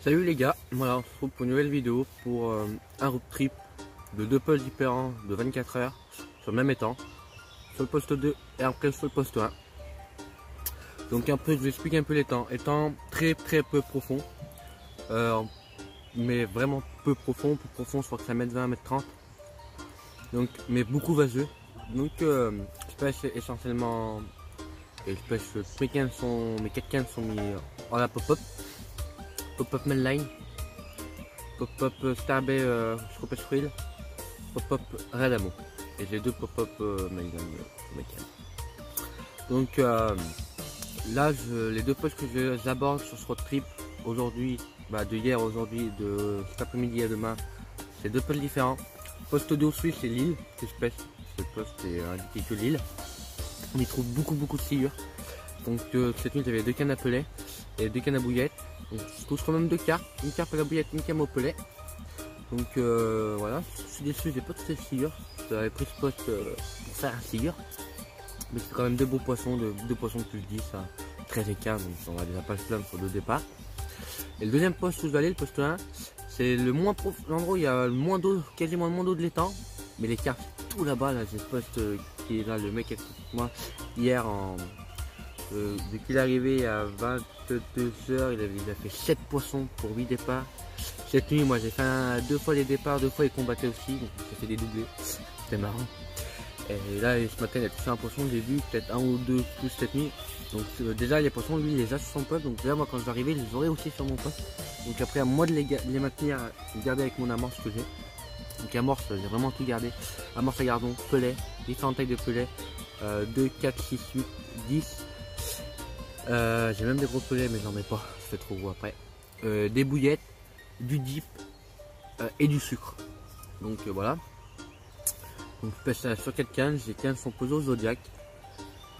Salut les gars, voilà on se retrouve pour une nouvelle vidéo pour un road trip de deux postes différents de 24 heures sur le même étang, sur le poste 2 et après sur le poste 1. Donc un peu, je vous explique un peu l'étang. Étang très peu profond, mais vraiment peu profond, plus profond je crois que c'est 1m20, 1m30, donc, mais beaucoup vaseux. Donc je pêche essentiellement, et je pêche, mes 4 cannes sont mis en la pop-up. Pop-up Mainline, pop-up Starbay Scopus Frill, pop-up Redamo. Et les deux pop-up Mainline Donc là, les deux postes que j'aborde sur ce road trip aujourd'hui, de hier aujourd'hui, de cet après-midi à demain, c'est deux postes différents. Poste 2 au Suisse, c'est l'île que je pêche. Ce poste est indiqué que l'île. On y trouve beaucoup de sciures. Donc cette nuit j'avais deux cannes à pelet et deux cannes à bouillette. Donc je touche quand même deux carpes, une carpe à la bouillette, une canne au pelet. Donc voilà, je suis déçu, j'ai pas toutes ces sciures. J'avais pris ce poste pour faire un sciure. Mais c'est quand même deux beaux poissons, deux poissons de plus 10 à 13 et 15, donc on va déjà pas se plaindre sur le départ. Et le deuxième poste où je vais aller, le poste 1, c'est le moins profond, l'endroit où il y a le moins d'eau, quasiment le moins d'eau de l'étang. Mais les carpes, tout là-bas, là, j'ai ce poste qui est là, le mec avec moi hier dès qu'il est arrivé à 22 h, il a fait 7 poissons pour 8 départs. Cette nuit, moi j'ai fait 2 fois les départs, 2 fois il combattait aussi, donc ça fait des doublés. C'était marrant. Et là, ce matin, il a touché un poisson, j'ai vu peut-être un ou deux plus cette nuit. Donc déjà, les poissons, lui, il les a sur son poste. Donc là, moi, quand je vais arriver, je les aurai aussi sur mon poste. Donc après, à moi de les maintenir, garder avec mon amorce que j'ai. Donc amorce, j'ai vraiment tout gardé. Amorce à gardon, pelet, différentes tailles de pelets. 2, 4, 6, 8, 10. J'ai même des gros pelets mais j'en mets pas, je fais trop gros après. Des bouillettes, du dip et du sucre. Donc voilà. Donc je pêche ça sur 4 cannes, les cannes sont posées au Zodiac.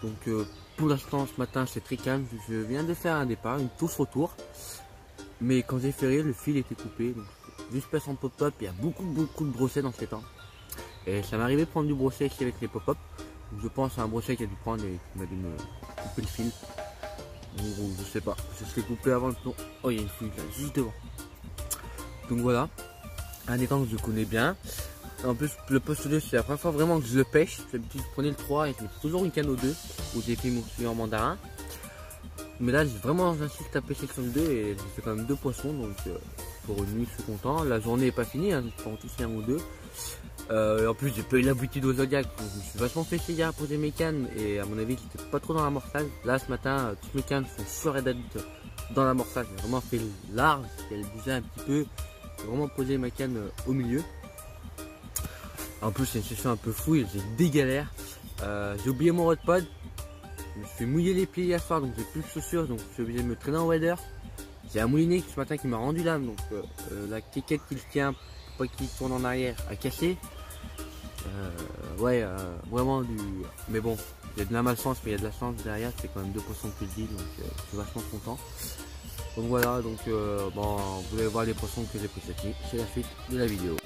Donc pour l'instant ce matin c'est très calme, je viens de faire un départ, une touche retour. Mais quand j'ai fait rire, le fil était coupé. Donc juste pêche en pop-up, il y a beaucoup de brossets dans ces temps. Et ça m'est arrivé de prendre du brosset ici avec les pop-up. Je pense à un brosset qui a dû prendre et qui m'a dû me couper le fil. Je sais pas, je serais coupé avant le plomb. Oh, il y a une fouille là, juste devant. Donc voilà, un étang que je connais bien. En plus, le poste 2, c'est la première fois vraiment que je le pêche. D'habitude, je prenais le 3 et j'ai toujours une canne au 2 où j'ai fait mon suivi en mandarin. Mais là, j'insiste à pêcher sur le 2 et j'ai fait quand même 2 poissons. Donc pour une nuit, je suis content. La journée n'est pas finie, hein, je peux en toucher un ou deux. En plus j'ai pas eu l'habitude au Zodiac, donc je me suis vachement fait essayer à poser mes cannes et à mon avis j'étais pas trop dans l'amorçage. Là ce matin toutes mes cannes sont sûres d'être dans l'amorçage, j'ai vraiment fait large, elle bougeait un petit peu, j'ai vraiment posé ma canne au milieu. En plus c'est une session un peu fouille, j'ai des galères, j'ai oublié mon rodpod, je me suis mouillé les pieds hier soir donc j'ai plus de chaussures donc je suis obligé de me traîner en waders. J'ai un moulinet ce matin qui m'a rendu l'âme, donc la quéquette qui le tient pas qu'il tourne en arrière à casser. Vraiment du. Mais bon, il y a de la malchance, mais il y a de la chance derrière. C'est quand même 2 poissons que je dis, donc je suis vachement content. Donc voilà, donc bon, vous allez voir les poissons que j'ai pris cette nuit. C'est la suite de la vidéo.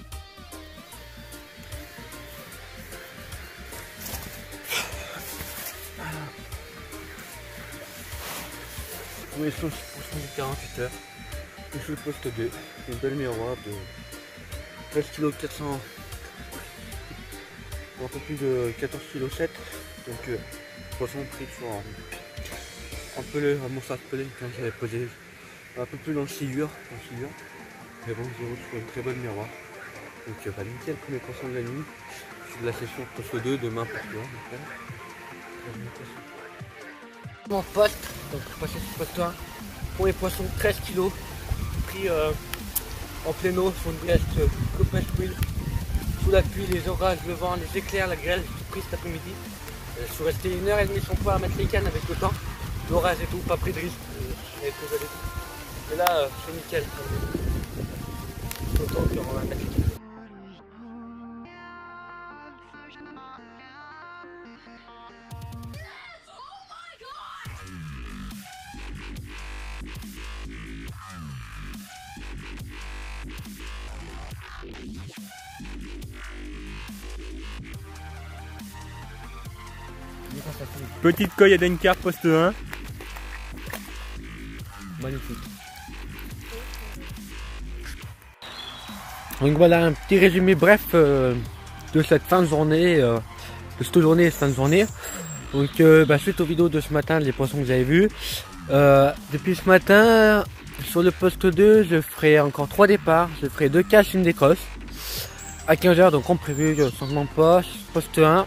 Premier sauce poisson de 48 heures. Et je le poste 2. Une belle miroir de 13 kg 400. Un peu plus de 14 kg 7. Donc poisson pris toujours en pelé, à mon sac pelé quand j'avais posé un peu plus dans le sciure. Mais bon, j'ai retrouvé une très bonne miroir. Donc nickel, premier poisson de la nuit. Je suis de la session poste 2 demain pour toi. Mon poste, donc je passais sur poste 1. Pour les poissons 13 kg pris en plein eau sur une brest Scopus Frill. Sous la pluie, les orages, le vent, les éclairs, la grêle, j'ai tout pris cet après-midi. Je suis resté 1h30 sans pouvoir mettre les cannes avec le temps. L'orage et tout, pas pris de risque. Et là, c'est nickel. Autant qu'on va mettre les cannes. Petite coille à Dencar, poste 1. Magnifique. Donc voilà un petit résumé bref de cette fin de journée, de cette journée et fin de journée. Donc suite aux vidéos de ce matin, les poissons que vous avez vus. Depuis ce matin, sur le poste 2, je ferai encore 3 départs. Je ferai 2 caches, une décrosse. À 15 h, donc comme prévu, changement de poste 1.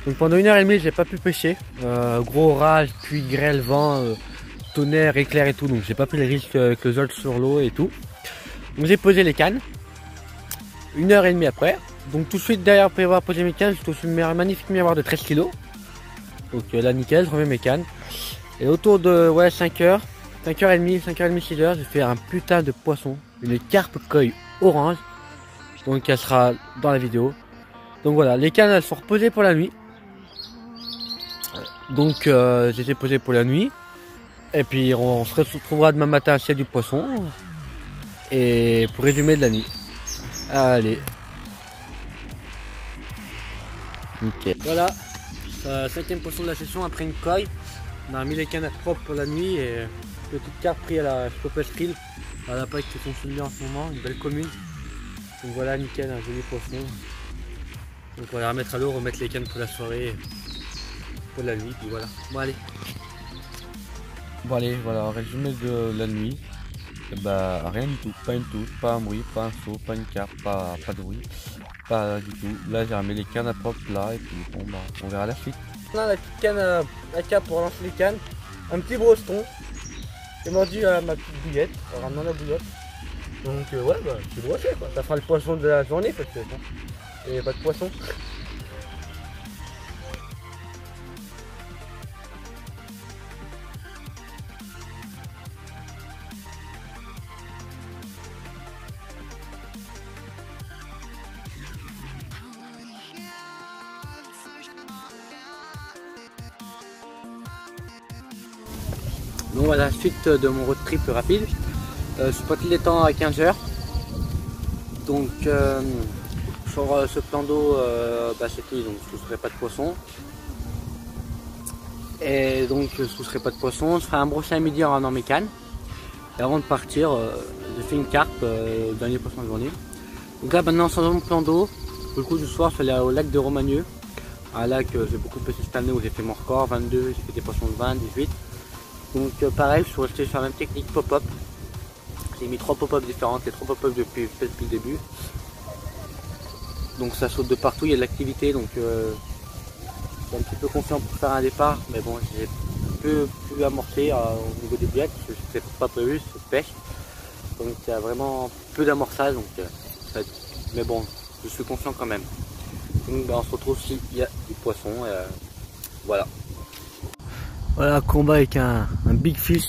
Donc pendant 1h30, j'ai pas pu pêcher. Gros orage, pluie, grêle, vent, tonnerre, éclair et tout. Donc j'ai pas pris le risque que je jolte sur l'eau et tout. Donc j'ai posé les cannes. 1h30 après. Donc tout de suite derrière, après avoir posé mes cannes, je trouve un magnifique miroir de 13 kg. Donc là nickel, je remets mes cannes. Et autour de 5h, 5h30, 6h, j'ai fait un putain de poisson. Une carpe koi orange. Donc elle sera dans la vidéo. Donc voilà, les cannes elles sont reposées pour la nuit. Donc j'ai été posé pour la nuit. Et puis on se retrouvera demain matin s'il y a du poisson. Et pour résumer de la nuit. Allez. Nickel. Voilà, 5e poisson de la session après une koi. On a mis les cannes propres pour la nuit et petite carpe pris à la Popescril. À la paille qui sont soumis en ce moment, une belle commune. Donc voilà, nickel, un joli poisson. Donc on va les remettre à l'eau, remettre les cannes pour la soirée, pour la nuit, puis voilà. Bon allez. Bon allez, voilà, résumé de la nuit. Et bah rien du tout, pas une touche, pas un bruit, pas un saut, pas une carpe, pas de bruit, pas du tout. Là j'ai remis les cannes à propre là et puis bon bah on verra la suite. On a la petite canne à cap pour lancer les cannes, un petit broston. J'ai mordu à ma petite bouillette, en ramenant la bouillette. Donc ouais bah je suis brossé quoi, ça fera le poisson de la journée parce que bon, il n'y a pas de poisson. Donc voilà, suite de mon road trip rapide. Je spot les temps à 15 h. Donc sur ce plan d'eau, c'est tout, donc je ne ferai pas de poisson. Et donc je ne ferai pas de poisson. Je ferai un brochet à midi en ramenant mes cannes. Et avant de partir, j'ai fait une carpe, dernier poisson de la journée. Donc là maintenant sur mon plan d'eau, pour le coup du soir je suis allé au lac de Romagneux. Un lac j'ai beaucoup pêché cette année où j'ai fait mon record, 22, j'ai fait des poissons de 20, 18. Donc pareil, je suis resté sur la même technique pop-up. J'ai mis 3 pop-up différentes, les 3 pop-up depuis le début. Donc ça saute de partout, il y a de l'activité, donc je suis un petit peu confiant pour faire un départ. Mais bon, j'ai peu pu amorcer au niveau des billettes, parce que c'était pas prévu, c'est pêche. Donc il y a vraiment peu d'amorçage, donc mais bon, je suis confiant quand même. Donc on se retrouve s'il y a du poisson, voilà. Voilà, combat avec un big fish.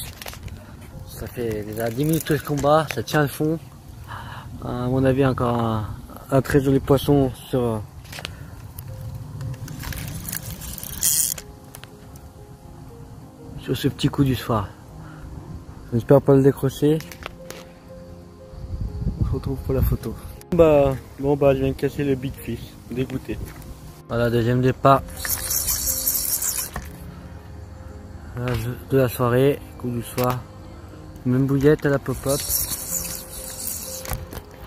Ça fait déjà 10 minutes que je combat, ça tient le fond. À mon avis, encore un très joli poisson sur ce petit coup du soir. J'espère pas le décrocher. On se retrouve pour la photo. Bon je viens de casser le big fish, dégoûté. Voilà, deuxième départ de la soirée, coup du soir. Même bouillette à la pop-up.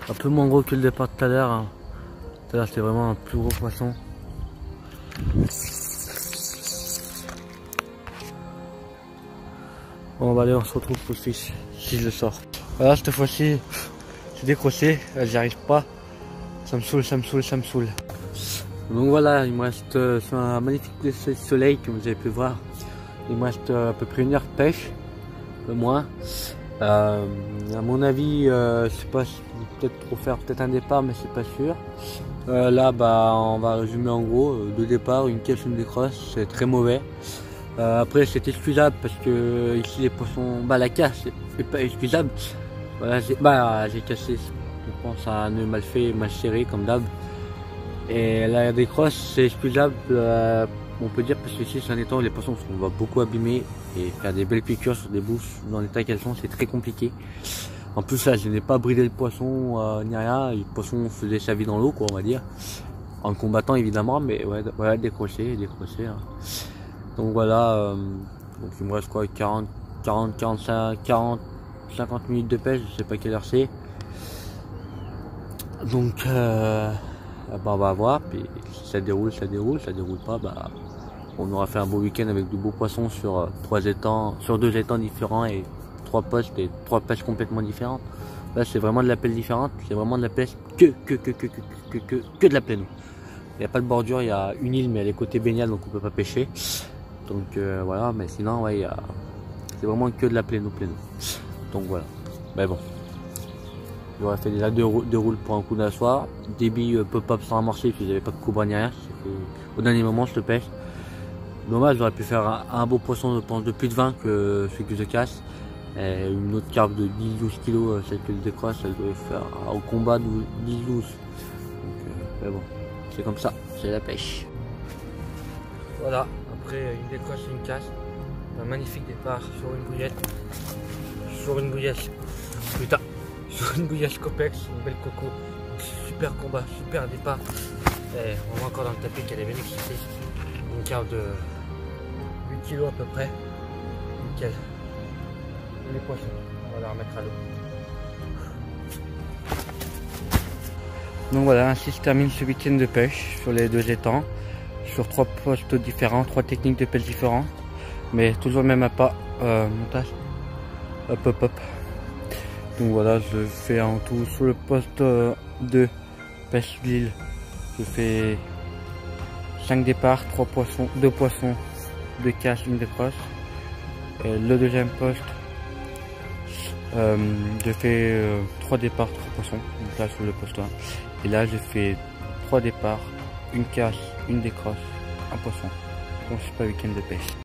Un peu moins gros que le départ de tout à l'heure. Hein. Tout à l'heure c'était vraiment un plus gros poisson. Bon bah allez, on se retrouve pour le fish si je le sors. Voilà, cette fois-ci j'ai décroché, j'y arrive pas. Ça me saoule, ça me saoule, ça me saoule. Donc voilà, il me reste sur un magnifique soleil comme vous avez pu voir. Il me reste à peu près 1 heure de pêche, un peu moins. À mon avis, je sais pas, peut-être trop faire peut-être un départ, mais c'est pas sûr. Là, on va résumer en gros 2 départs, une cache, une décrosse, c'est très mauvais. Après, c'est excusable parce que ici les poissons, la casse, c'est pas excusable. Voilà, j'ai cassé, je pense à un nœud mal fait, mal serré comme d'hab. Et la décrosse, c'est excusable. On peut dire parce que ici c'est un étang où les poissons sont beaucoup abîmés et faire des belles piqûres sur des bouches dans l'état qu'elles sont, c'est très compliqué. En plus là, je n'ai pas bridé le poisson ni rien, le poisson faisait sa vie dans l'eau quoi, on va dire, en le combattant évidemment, mais ouais, voilà, décroché hein. Donc voilà, donc il me reste quoi, 40, 50 minutes de pêche, je sais pas quelle heure c'est. Donc on va voir, puis si ça déroule, ça déroule pas, on aura fait un beau week-end avec du beau poisson sur 2 étangs différents et 3 postes et 3 pêches complètement différentes. Là c'est vraiment de la pêche différente, c'est vraiment de la pêche que de la pléno. Il n'y a pas de bordure, il y a une île mais elle est côté baignade donc on peut pas pêcher. Donc voilà, mais sinon ouais, c'est vraiment que de la pléno. Donc voilà, mais bon. J'aurais fait déjà 2 roules pour un coup d'un soir, des billes pop-up sans amorcer parce que j'avais pas de cobra ni rien. Au dernier moment je te pêche. Dommage, j'aurais pu faire un beau poisson je pense de plus de 20 que celui que je casse. Et une autre carpe de 10-12 kg, celle que je décroche, elle doit faire au combat 10-12. Donc mais bon, c'est comme ça, c'est la pêche. Voilà, après une décroche et une casse, un magnifique départ sur une bouillette. Sur une bouillette Copex, une belle coco, super combat, super départ. Et on voit encore dans le tapis qu'elle est bien excitée. Une carpe de 8 kg à peu près. Nickel. Les poissons, on va la remettre à l'eau. Donc voilà, ainsi se termine ce week-end de pêche sur les 2 étangs, sur 3 postes différents, 3 techniques de pêche différentes, mais toujours le même appât, montage, hop. Donc voilà, je fais en tout sur le poste 2 pêche l'île, je fais 5 départs, 2 poissons, 2 caches, une décroche. Et le deuxième poste, je fais 3 départs, 3 poissons, donc là sur le poste 1. Et là j'ai fait 3 départs, une cache, une décroche, un poisson. Donc c'est pas week-end de pêche.